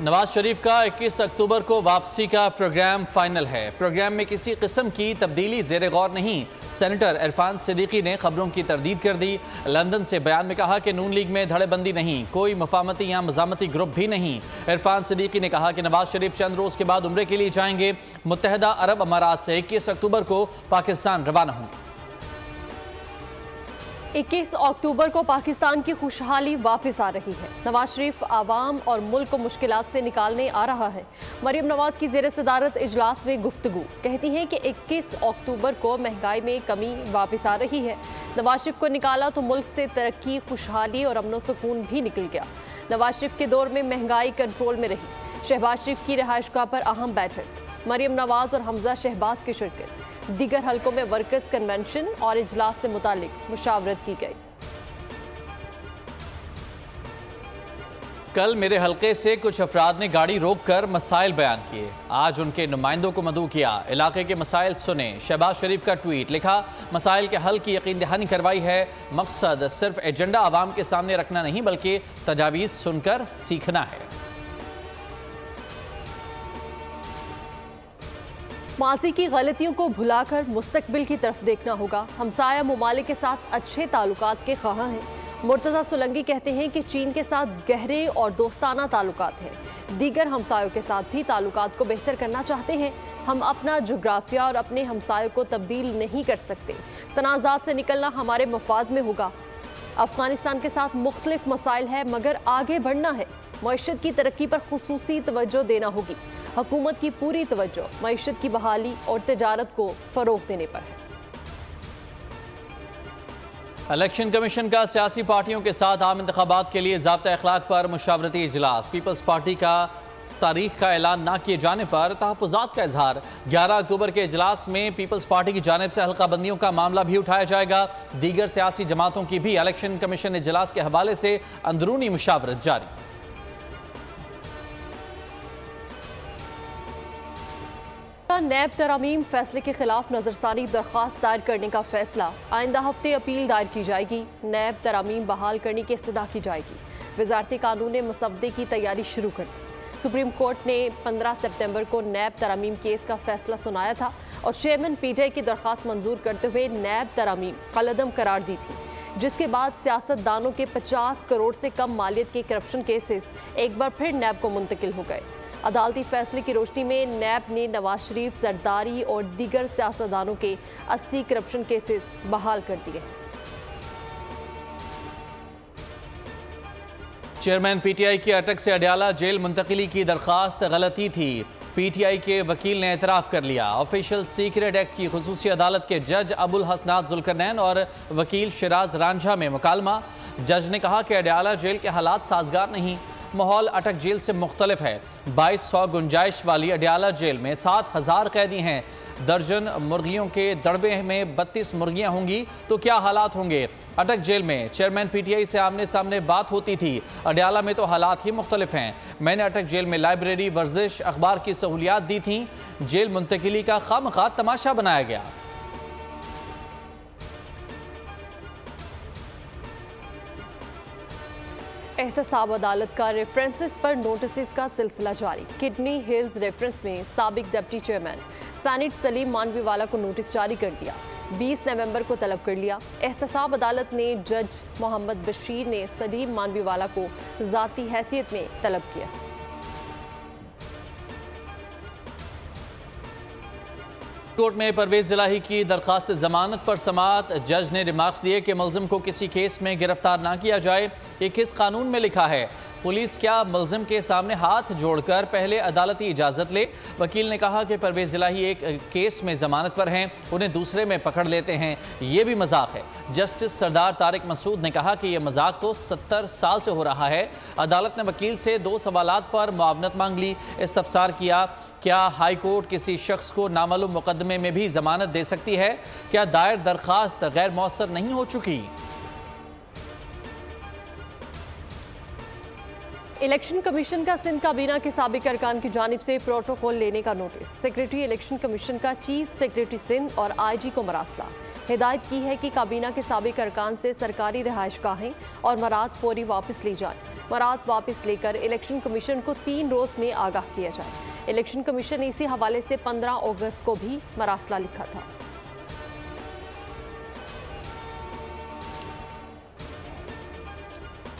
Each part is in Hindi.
नवाज शरीफ का 21 अक्टूबर को वापसी का प्रोग्राम फाइनल है। प्रोग्राम में किसी किस्म की तब्दीली जेर गौर नहीं। सेनेटर इरफान सिद्दीकी ने खबरों की तरदीद कर दी। लंदन से बयान में कहा कि नून लीग में धड़ेबंदी नहीं, कोई मुफाहमती या मज़ामती ग्रुप भी नहीं। इरफान सिद्दीकी ने कहा कि नवाज शरीफ चंद रोज के बाद उम्रे के लिए जाएंगे। मुत्तहदा अरब अमारात से 21 अक्टूबर को पाकिस्तान रवाना होंगे। 21 अक्टूबर को पाकिस्तान की खुशहाली वापस आ रही है। नवाज शरीफ आवाम और मुल्क को मुश्किलात से निकालने आ रहा है। मरियम नवाज की ज़ेर सदारत इजलास में गुफ्तगू कहती हैं कि 21 अक्टूबर को महंगाई में कमी वापस आ रही है। नवाज शरीफ को निकाला तो मुल्क से तरक्की, खुशहाली और अमन सुकून भी निकल गया। नवाज शरीफ के दौर में महंगाई कंट्रोल में रही। शहबाज शरीफ की रिहाइशगाह पर अहम बैठक, मरियम नवाज और हमजा शहबाज की शिरकत। दीगर हलकों में वर्कर्स कन्वेंशन और इजलास से मुतालिक मुशावरत की गई। कल मेरे हलके से कुछ अफराद ने गाड़ी रोककर मसाइल बयान किए। आज उनके नुमाइंदों को मदऊ किया। इलाके के मसाइल सुने। शहबाज शरीफ का ट्वीट लिखा, मसाइल के हल की यकीन दहानी करवाई है। मकसद सिर्फ एजेंडा आवाम के सामने रखना नहीं बल्कि तजावीज़ सुनकर सीखना है। माजी की गलतियों को भुलाकर मुस्तकबिल की तरफ देखना होगा। हमसाया मुमालिक के साथ अच्छे ताल्लुकात के ख्वाह हैं। मुर्तज़ा सोलंकी कहते हैं कि चीन के साथ गहरे और दोस्ताना ताल्लुकात हैं। दीगर हमसायों के साथ भी ताल्लुकात को बेहतर करना चाहते हैं। हम अपना जोग्राफिया और अपने हमसायों को तब्दील नहीं कर सकते। तनाज़ात से निकलना हमारे मफाद में होगा। अफगानिस्तान के साथ मुख्तलिफ मसाइल है मगर आगे बढ़ना है। मईशत की तरक्की पर खुसूसी तवज्जो देना होगी। हुकूमत की पूरी तवज्जो मईशत की बहाली और तिजारत को फरोग देने पर है। इलेक्शन कमीशन का सियासी पार्टियों के साथ आम इंतखाबात के लिए ज़ाब्ता अखलाक पर मुशावरती इजलास। पीपल्स पार्टी का तारीख का ऐलान न किए जाने पर तहफ़्फ़ुज़ात का इजहार। 11 अक्टूबर के इजलास में पीपल्स पार्टी की जानिब से हल्का बंदियों का मामला भी उठाया जाएगा। दीगर सियासी जमातों की भी इलेक्शन कमीशन इजलास के हवाले से अंदरूनी मुशावरत जारी। नैब तरमीम फैसले के खिलाफ नजरसानी दरख्वास्त दायर करने का फैसला। आइंदा हफ्ते अपील दायर की जाएगी। नैब तरमीम बहाल करने की इस्तदा की जाएगी। वजारत कानून ने मसवदे की तैयारी शुरू कर दी। सुप्रीम कोर्ट ने 15 सितंबर को नैब तरमीम केस का फैसला सुनाया था और चेयरमैन पीटीआई की दरख्वास्त मंजूर करते हुए नैब तरमीम कलअदम करार दी थी, जिसके बाद सियासतदानों के 50 करोड़ से कम मालियत के करप्शन केसेस एक बार फिर नैब को मुंतकिल हो गए। अदालती फैसले की रोशनी में नैब ने नवाज शरीफ, जरदारी और दीगर सियासतदानों के 80 करप्शन केसेस बहाल कर दिए। चेयरमैन पीटीआई की अटक से अडयाला जेल मुंतकिली की दरख्वास्त गलती थी। पीटीआई के वकील ने एतराफ़ कर लिया। ऑफिशियल सीक्रेट एक्ट की खुसूसी अदालत के जज अबुल हसनात जुल्करनैन और वकील शिराज रांझा में मुकालमा। जज ने कहा कि अडयाला जेल के हालात साजगार नहीं। माहौल अटक जेल से मुख्तलिफ है। 2200 गुंजाइश वाली अडयाला जेल में 7000 कैदी हैं। दर्जन मुर्गियों के दड़बे में 32 मुर्गियां होंगी तो क्या हालात होंगे। अटक जेल में चेयरमैन पीटीआई से आमने सामने बात होती थी। अडयाला में तो हालात ही मुख्तलिफ हैं। मैंने अटक जेल में लाइब्रेरी, वर्जिश, अखबार की सहूलियात दी थी। जेल मुंतकिली का खामखा तमाशा बनाया गया। एहतसाब अदालत का रेफरेंसेस पर नोटिस का सिलसिला जारी। किडनी हिल्स रेफरेंस में साबिक डिप्टी चेयरमैन सैनिट सलीम मानवीवाला को नोटिस जारी कर दिया। 20 नवंबर को तलब कर लिया। एहतसाब अदालत ने जज मोहम्मद बशीर ने सलीम मानवीवाला को ज़ाती हैसियत में तलब किया। कोर्ट में परवेज इलाही की दरखास्त जमानत पर समाअत। जज ने रिमार्क्स दिए कि मुलजिम को किसी केस में गिरफ्तार ना किया जाए। ये किस कानून में लिखा है। पुलिस क्या मुलजिम के सामने हाथ जोड़कर पहले अदालती इजाज़त ले। वकील ने कहा कि परवेज इलाही एक केस में जमानत पर हैं, उन्हें दूसरे में पकड़ लेते हैं, ये भी मजाक है। जस्टिस सरदार तारिक मसूद ने कहा कि यह मजाक तो 70 साल से हो रहा है। अदालत ने वकील से 2 सवालात पर मुआवनत मांग ली। इस्तफसार किया, क्या हाई कोर्ट किसी शख्स को नामालूम मुकदमे में भी जमानत दे सकती है। क्या दायर दरखास्त गैर मौसर नहीं हो चुकी। इलेक्शन कमीशन का सिंध काबीना के साबिक अरकान की जानिब से प्रोटोकॉल लेने का नोटिस। सेक्रेटरी इलेक्शन कमीशन का चीफ सेक्रेटरी सिंध और आईजी को मरासला। हिदायत की है कि काबीना के साबिक अरकान से सरकारी रिहाइशगाहें और मराद फौरी वापस ली जाएं। बरात वापस लेकर इलेक्शन कमीशन को 3 रोज में आगाह किया जाए। इलेक्शन कमीशन ने इसी हवाले से 15 अगस्त को भी मरासला लिखा था।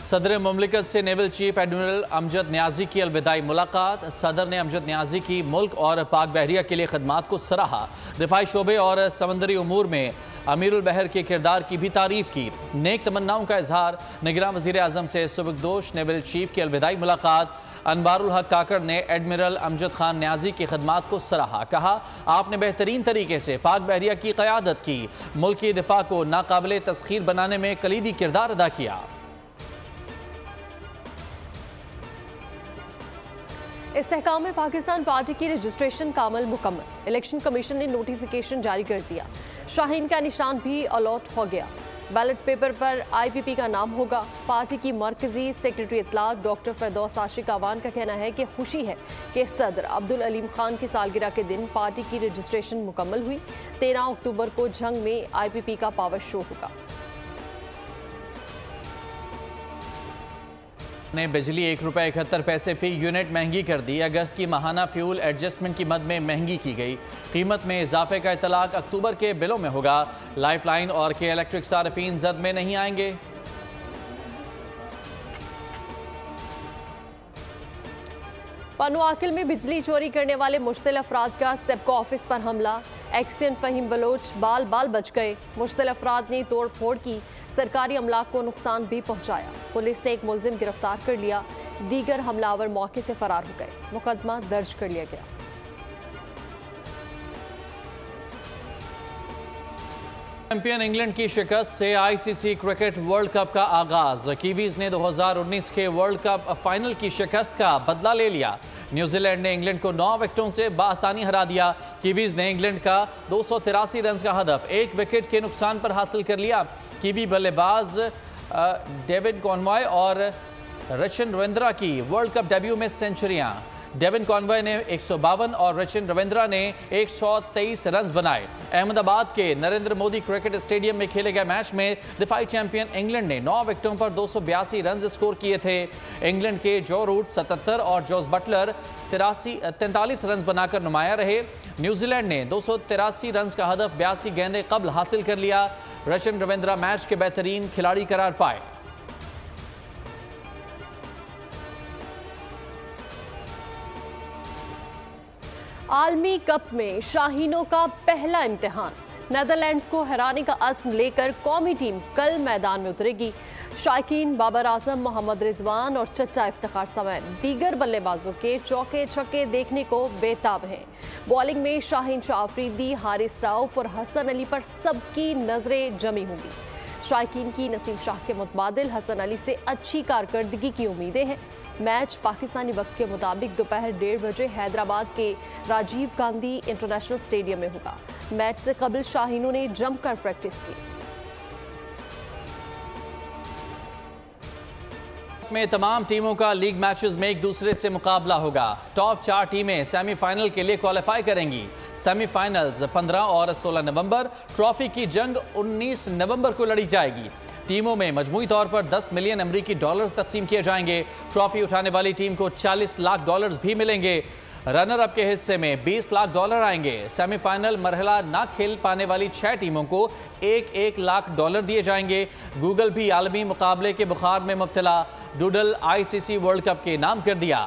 सदर मुमलिकत से naval chief admiral Amjad Niazi की अलविदाई मुलाकात। सदर ने अमजद न्याजी की मुल्क और पाक बहरिया के लिए खदमात को सराहा। दिफाई शोबे और समंदरी उमूर में अमीरुल बहर के किरदार की भी तारीफ की। नेक तमन्नाओं का इजहार। निगरान वज़ीर आज़म से सुबकदोश नेवल चीफ की अलविदाई मुलाकात। अनवारुल हक काकड़ ने एडमिरल अमजद खान न्याजी की खदमात को सराहा। कहा, आपने बेहतरीन तरीके से पाक बहरिया की क़यादत की, मुल्क की दिफा को नाकाबिले तस्खीर बनाने में कलीदी किरदार अदा किया। इस्तेहकाम में पाकिस्तान पार्टी की रजिस्ट्रेशन का अमल मुकम्मल। इलेक्शन कमीशन ने नोटिफिकेशन जारी कर दिया। शाहीन का निशान भी अलॉट हो गया। बैलेट पेपर पर IPP का नाम होगा। पार्टी की मरकजी सेक्रेटरी इत्तलात डॉक्टर फरदौस आशिक आवान का कहना है कि खुशी है कि सदर अब्दुल अलीम खान की सालगिरह के दिन पार्टी की रजिस्ट्रेशन मुकम्मल हुई। 13 अक्टूबर को झंग में IPP का पावर शो होगा। ने बिजली ₹1.71 फी यूनिट महंगी कर दी। अगस्त की माहाना फ्यूल एडजस्टमेंट की मद में महंगी की गई। कीमत में इजाफे का इतलाक अक्टूबर के बिलों में होगा। लाइफलाइन और के इलेक्ट्रिक सार्फिन जद में नहीं आएंगे। पनुआकिल में बिजली चोरी करने वाले मुश्तिल अफराद का सेप्को ऑफिस पर हमला। एक्सियन फहीम बलोच बाल बाल बच गए। मुश्तिल अफराद ने तोड़ फोड़ की। सरकारी अमलाक को नुकसान भी पहुंचाया। पुलिस ने एक मुलजिम गिरफ्तार कर लिया। दीगर हमलावर मौके से फरार हो गए। मुकदमा दर्ज कर लिया गया। चैंपियन इंग्लैंड की शिकस्त से ICC क्रिकेट वर्ल्ड कप का आगाज। कीवीज ने 2019 के वर्ल्ड कप फाइनल की शिकस्त का बदला ले लिया। न्यूजीलैंड ने इंग्लैंड को 9 विकेटों से बासानी हरा दिया। कीवीज ने इंग्लैंड का 283 रन का हदफ 1 विकेट के नुकसान पर हासिल कर लिया। कीवी बल्लेबाज डेविड कॉनवॉय और रचिन रविंद्रा की वर्ल्ड कप डेब्यू में सेंचुरियां। डेविन कॉनवॉय ने 152 और रचिन रविंद्रा ने 123 रन बनाए। अहमदाबाद के नरेंद्र मोदी क्रिकेट स्टेडियम में खेले गए मैच में दिफाई चैंपियन इंग्लैंड ने 9 विकेटों पर 282 रन स्कोर किए थे। इंग्लैंड के जो रूट 77 और जोस बटलर 43 रन बनाकर नुमाया रहे। न्यूजीलैंड ने 283 रन का हदफ 82 गेंदें कबल हासिल कर लिया। रचिन रविंद्रा मैच के बेहतरीन खिलाड़ी करार पाए। आलमी कप में शाहीनों का पहला इम्तिहान। नेदरलैंड्स को हराने का अज़्म लेकर कौमी टीम कल मैदान में उतरेगी। शायकीन बाबर आजम, मोहम्मद रिजवान और चचा इफ्तिखार समेत दीगर बल्लेबाजों के चौके छक्के देखने को बेताब हैं। बॉलिंग में शाहीन शाह अफरीदी, हारिस राउफ और हसन अली पर सबकी नजरें जमी होंगी। शायकीन की नसीम शाह के मुतबादिल हसन अली से अच्छी कारकर्दगी की उम्मीदें हैं। मैच पाकिस्तानी वक्त के मुताबिक दोपहर 1:30 बजे हैदराबाद के राजीव गांधी इंटरनेशनल स्टेडियम में होगा। मैच से कबल शाहीनों ने जमकर प्रैक्टिस की। में तमाम टीमों का लीग मैचेस में एक दूसरे से मुकाबला होगा। टॉप 4 टीमें सेमीफाइनल के लिए क्वालिफाई करेंगी। सेमीफाइनल्स 15 और 16 नवंबर। ट्रॉफी की जंग 19 नवंबर को लड़ी जाएगी। टीमों में मजमूई तौर पर 10 मिलियन अमरीकी डॉलर्स तकसीम किए जाएंगे। ट्रॉफी उठाने वाली टीम को 40 लाख डॉलर्स भी मिलेंगे। रनर अप के हिस्से में 20 लाख डॉलर आएंगे। सेमीफाइनल मरहला ना खेल पाने वाली 6 टीमों को 1-1 लाख डॉलर दिए जाएंगे। गूगल भी आलमी मुकाबले के बुखार में मुब्तला। डूडल ICC वर्ल्ड कप के नाम कर दिया।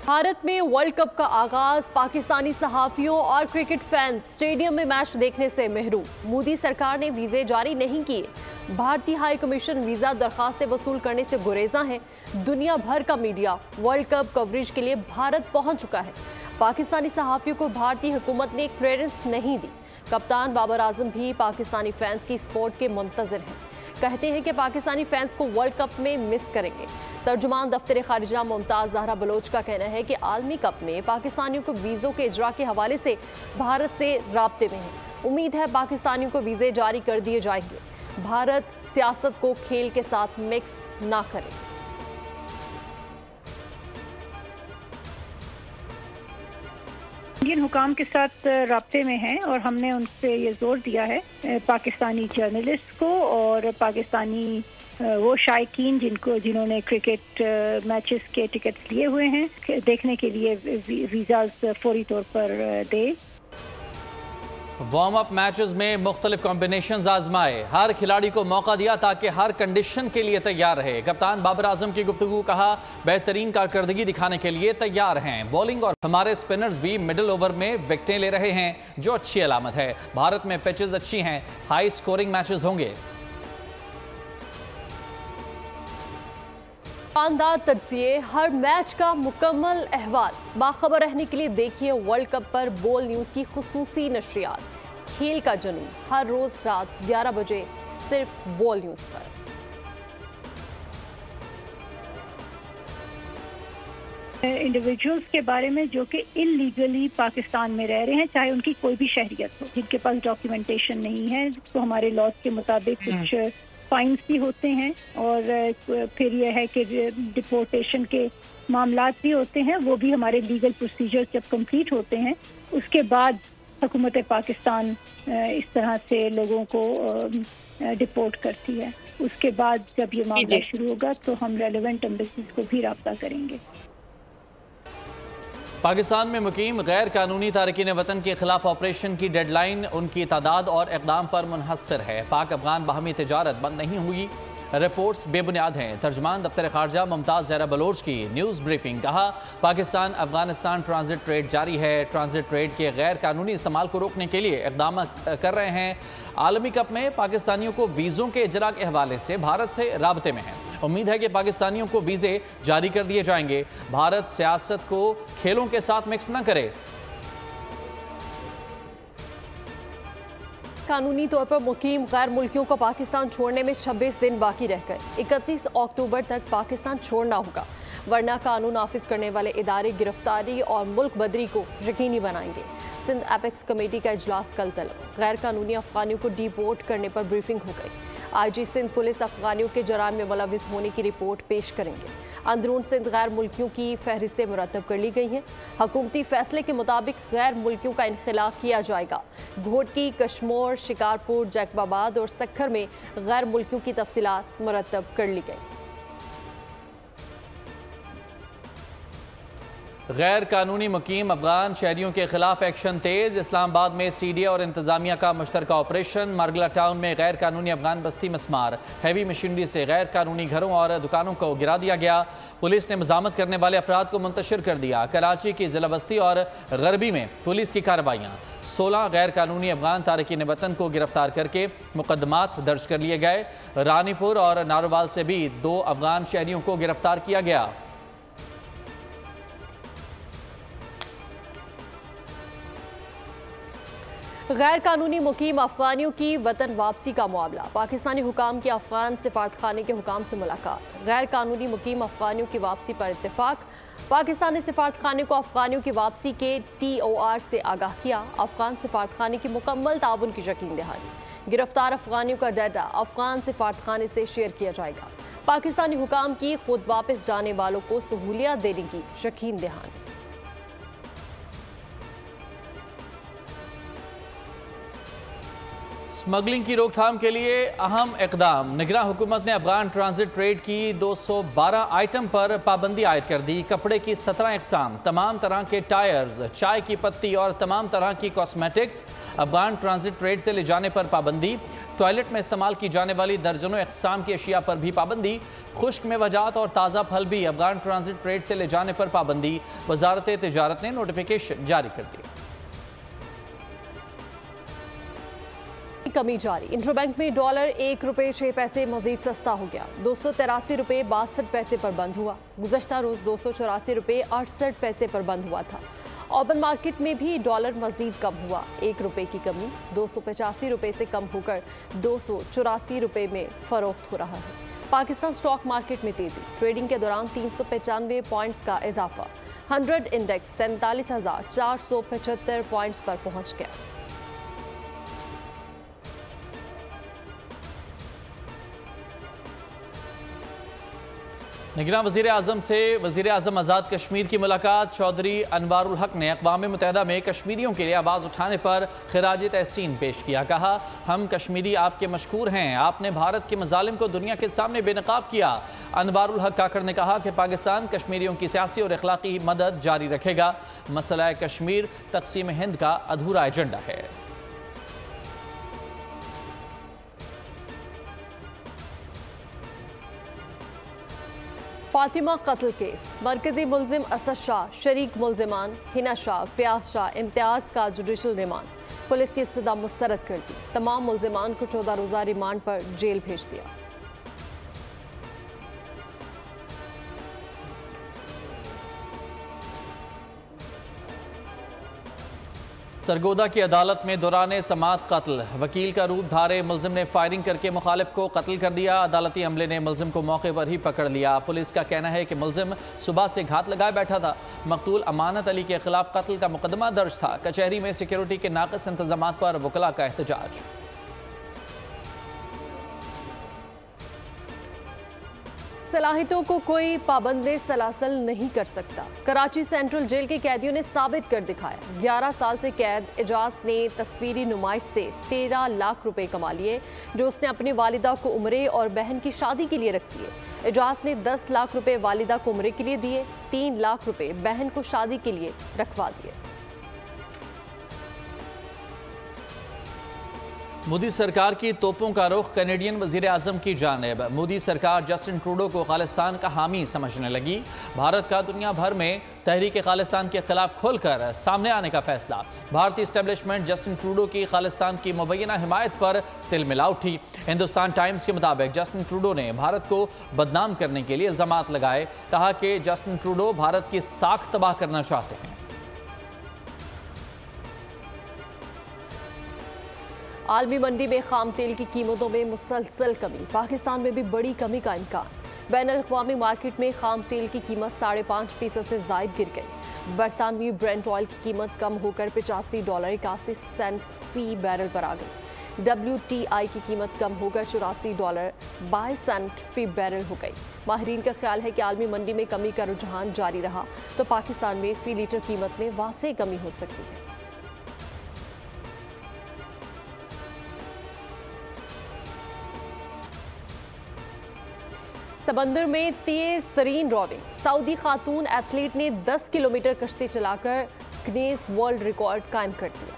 भारत में वर्ल्ड कप का आगाज। पाकिस्तानी सहाफियों और क्रिकेट फैंस स्टेडियम में मैच देखने से महरूम। मोदी सरकार ने वीजे जारी नहीं किए। भारतीय हाई कमीशन वीजा दरखास्तें वसूल करने से गुरेजा है। दुनिया भर का मीडिया वर्ल्ड कप कवरेज के लिए भारत पहुंच चुका है। पाकिस्तानी सहाफियों को भारतीय हुकूमत ने क्लियरेंस नहीं दी। कप्तान बाबर आजम भी पाकिस्तानी फैंस की सपोर्ट के मुंतजर हैं। कहते हैं कि पाकिस्तानी फैंस को वर्ल्ड कप में मिस करेंगे। तर्जुमान दफ्तर खारिजा मुमताज जहरा बलोच का कहना है कि आलमी कप में पाकिस्तानियों को वीज़ों के इजरा के हवाले से भारत से राब्ते में है। उम्मीद है पाकिस्तानियों को वीज़े जारी कर दिए जाएंगे। भारत सियासत को खेल के साथ मिक्स ना करे। इंडियन हुकाम के साथ राब्ते में हैं और हमने उनसे ये जोर दिया है पाकिस्तानी जर्नलिस्ट को और पाकिस्तानी वो शायकीन जिन्होंने क्रिकेट मैचेस के टिकट्स लिए हुए हैं देखने के लिए वीज़ाज फौरी तौर पर दे। वार्म अप मैचेस में मुख्तलिफ कॉम्बिनेशंस आजमाए, हर खिलाड़ी को मौका दिया ताकि हर कंडीशन के लिए तैयार रहे। कप्तान बाबर आजम की गुफ्तगू, कहा बेहतरीन कारकर्दगी दिखाने के लिए तैयार हैं। बॉलिंग और हमारे स्पिनर्स भी मिडिल ओवर में विकेटें ले रहे हैं, जो अच्छी अलामत है। भारत में पिचेस अच्छी हैं, हाई स्कोरिंग मैचेस होंगे। शानदार तज्जिए, हर मैच का मुकम्मल अहवाल, बाखबर रहने के लिए देखिए वर्ल्ड कप पर बोल न्यूज़ की खुसूसी नशरियात। खेल का जुनून हर रोज रात 11 बजे सिर्फ बोल न्यूज़ पर। इंडिविजुअल्स के बारे में जो कि इलीगली पाकिस्तान में रह रहे हैं, चाहे उनकी कोई भी शहरियत हो, जिनके पास डॉक्यूमेंटेशन नहीं है, तो हमारे लॉज के मुताबिक कुछ फाइन्स भी होते हैं और फिर यह है कि डिपोर्टेशन के मामलात भी होते हैं। वो भी हमारे लीगल प्रोसीजर जब कंप्लीट होते हैं उसके बाद हुकूमत पाकिस्तान इस तरह से लोगों को डिपोर्ट करती है। उसके बाद जब ये मामला शुरू होगा तो हम रेलेवेंट एम्बेसीज को भी राब्ता करेंगे। पाकिस्तान में मुकीम गैर कानूनी तारकीन वतन के खिलाफ ऑपरेशन की डेडलाइन उनकी तादाद और इक़दाम पर मुनहसर है। पाक अफगान बाहमी तिजारत बंद नहीं हुई, रिपोर्ट्स बेबुनियाद हैं। तर्जमान दफ्तर खारजा मुमताज़ ज़हरा बलोच की न्यूज़ ब्रीफिंग, कहा पाकिस्तान अफगानिस्तान ट्रांजिट ट्रेड जारी है। ट्रांजिट ट्रेड के गैर कानूनी इस्तेमाल को रोकने के लिए इक़दाम कर रहे हैं। आलमी कप में पाकिस्तानियों को वीज़ों के इजरा के हवाले से भारत से राबते में है। उम्मीद है कि पाकिस्तानियों को वीज़े जारी कर दिए जाएंगे। भारत सियासत को खेलों के साथ मिक्स न करे। कानूनी तौर पर मुकीम गैर मुल्कियों को पाकिस्तान छोड़ने में 26 दिन बाकी रह गए। 31 अक्टूबर तक पाकिस्तान छोड़ना होगा, वरना कानून नाफिज करने वाले इदारे गिरफ्तारी और मुल्क बदरी को यकीनी बनाएंगे। सिंध एपेक्स कमेटी का इजलास कल तलब। गैर कानूनी अफगानियों को डिपोर्ट करने पर ब्रीफिंग हो गई। आईजी सिंध पुलिस अफगानियों के जराम में मुलविस होने की रिपोर्ट पेश करेंगे। अंदरून सिंध गैर मुल्कियों की फहरिस्तें मुरतब कर ली गई हैं। हुकूमती फैसले के मुताबिक गैर मुल्कियों का इनखिला किया जाएगा। घोटकी, कश्मोर, शिकारपुर, जैकबाबाद और सक्खर में गैर मुल्कियों की तफसीलात मुरतब कर ली गई। गैर कानूनी मुकीम अफगान शहरियों के खिलाफ एक्शन तेज। इस्लामाबाद में सीडीए और इंतजामिया का मुश्तरका ऑपरेशन। मारगला टाउन में गैर कानूनी अफगान बस्ती मस्मार। हैवी मशीनरी से गैर कानूनी घरों और दुकानों को गिरा दिया गया। पुलिस ने मजामत करने वाले अफराद को मुंतशिर कर दिया। कराची की जिला बस्ती और गरबी में पुलिस की कार्रवाइयाँ। 16 गैर कानूनी अफगान तारकीन वतन को गिरफ्तार करके मुकदमात दर्ज कर लिए गए। रानीपुर और नारोवाल से भी 2 अफगान शहरियों को गिरफ्तार किया गया। गैर कानूनी मुकीम अफगानियों की वतन वापसी का मामला। पाकिस्तानी हुकाम की अफगान सिफारतखाने के हुकाम से मुलाकात। गैर कानूनी मुकीम अफगानियों की वापसी पर इत्तेफाक। पाकिस्तानी सिफारतखाने को अफगानियों की वापसी के TOR से आगाह किया। अफगान सिफारतखाने की मुकम्मल ताउन की यकीन दहानी। गिरफ्तार अफगानियों का डाटा अफगान सिफारतखाने से शेयर किया जाएगा। पाकिस्तानी हुकाम की खुद वापस जाने वालों को सहूलियत देने की यकीन दहानी। स्मगलिंग की रोकथाम के लिए अहम इकदाम। निगरान हुकूमत ने अफगान ट्रांजिट ट्रेड की 212 आइटम पर पाबंदी आयद कर दी। कपड़े की 17 इकसाम, तमाम तरह के टायर्स, चाय की पत्ती और तमाम तरह की कॉस्मेटिक्स अफगान ट्रांजिट ट्रेड से ले जाने पर पाबंदी। टॉयलेट में इस्तेमाल की जाने वाली दर्जनों इकसाम की अशिया पर भी पाबंदी। खुश्क मेवाजात और ताज़ा फल भी अफगान ट्रांजिट ट्रेड से ले जाने पर पाबंदी। वजारत तिजारत ने नोटिफिकेशन जारी कर दी। कमी जारी। इंटरबैंक में डॉलर 1 रुपये 6 पैसे मजीद सस्ता हो गया। 283 रुपये 62 पैसे पर बंद हुआ। गुज़श्ता रोज़ 284 रुपये 68 पैसे पर बंद हुआ था। ओपन मार्केट में भी डॉलर मजीद कम हुआ। 1 रुपये की कमी 285 रुपये से कम होकर 284 रुपये में फरोख्त हो रहा है। पाकिस्तान स्टॉक मार्केट में तेजी। ट्रेडिंग के दौरान 395 पॉइंट्स का इजाफा। 100 इंडेक्स 47,475 पॉइंट्स पर पहुंच गया। निगरान वज़ीर आज़म से वज़ीर आज़म आज़ाद कश्मीर की मुलाकात। चौधरी अनवारुल हक ने अक़वाम मुत्तहिदा में कश्मीरियों के लिए आवाज़ उठाने पर खिराज तहसीन पेश किया। कहा, हम कश्मीरी आपके मशकूर हैं, आपने भारत के मज़ालिम को दुनिया के सामने बेनकाब किया। अनवारुल हक काकड़ ने कहा कि पाकिस्तान कश्मीरियों की सियासी और अखलाकी मदद जारी रखेगा। मसला कश्मीर तक़सीम हिंद का अधूरा एजेंडा है। फातिमा कत्ल केस, मरकजी मुलजिम असद शाह, शरीक मुलजिमान हिना शाह, फयाज शाह, इम्तियाज का जुडिशल रिमांड। पुलिस की इस्तदा मुस्तरद कर दी। तमाम मुलजिमान को 14 रोज़ा रिमांड पर जेल भेज दिया। सरगोदा की अदालत में दौरान समात कत्ल, वकील का रूप धारे मुलजिम ने फायरिंग करके मुखालिफ को कत्ल कर दिया। अदालती अमले ने मुलजिम को मौके पर ही पकड़ लिया। पुलिस का कहना है कि मुलजिम सुबह से घात लगाए बैठा था। मकतूल अमानत अली के खिलाफ कत्ल का मुकदमा दर्ज था। कचहरी में सिक्योरिटी के नाक़िस इंतजाम पर वकला का एहतजाज। सलाहियतों को कोई पाबंदे सलासल नहीं कर सकता। कराची सेंट्रल जेल के कैदियों ने साबित कर दिखाया। 11 साल से कैद एजाज ने तस्वीरी नुमाइश से 13 लाख रुपए कमा लिए, जो उसने अपनी वालिदा को उम्रे और बहन की शादी के लिए रख दिए। एजाज ने 10 लाख रुपए वालिदा को उम्रे के लिए दिए, 3 लाख रुपए बहन को शादी के लिए रखवा दिए। मोदी सरकार की तोपों का रुख कैनेडियन वज़ीर आज़म की जानिब। मोदी सरकार जस्टिन ट्रूडो को खालिस्तान का हामी समझने लगी। भारत का दुनिया भर में तहरीक खालिस्तान के खिलाफ खुलकर सामने आने का फैसला। भारतीय इस्टेब्लिशमेंट जस्टिन ट्रूडो की खालिस्तान की मुबैना हिमायत पर तिलमिला उठी। हिंदुस्तान टाइम्स के मुताबिक जस्टिन ट्रूडो ने भारत को बदनाम करने के लिए इल्ज़ामात लगाए। कहा कि जस्टिन ट्रूडो भारत की साख तबाह करना चाहते हैं। आलमी मंडी में खाम तेल की कीमतों में मुसलसल कमी, पाकिस्तान में भी बड़ी कमी का इम्कान। बैनुल-अक़वामी मार्केट में खाम तेल की कीमत 5.5% से ज़ायद गिर गई। बरतानवी ब्रेंट ऑयल की कीमत कम होकर $85.81 फी बैरल पर आ गई। WTI की कीमत कम होकर $84.22 फी बैरल हो गई। माहिरीन का ख्याल है कि आलमी मंडी में कमी का रुझान जारी रहा तो पाकिस्तान में फी लीटर कीमत में वाज़ेह कमी हो सकती है। समंदर में तेज तरीन रॉविंग, सऊदी खातून एथलीट ने 10 किलोमीटर कश्ती चलाकर गिनीज वर्ल्ड रिकॉर्ड कायम कर दिया।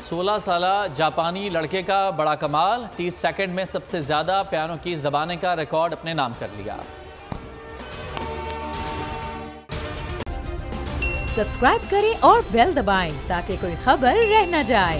16 साला जापानी लड़के का बड़ा कमाल, 30 सेकंड में सबसे ज्यादा पियानो कीज दबाने का रिकॉर्ड अपने नाम कर लिया। सब्सक्राइब करें और बेल दबाएं ताकि कोई खबर रह न जाए।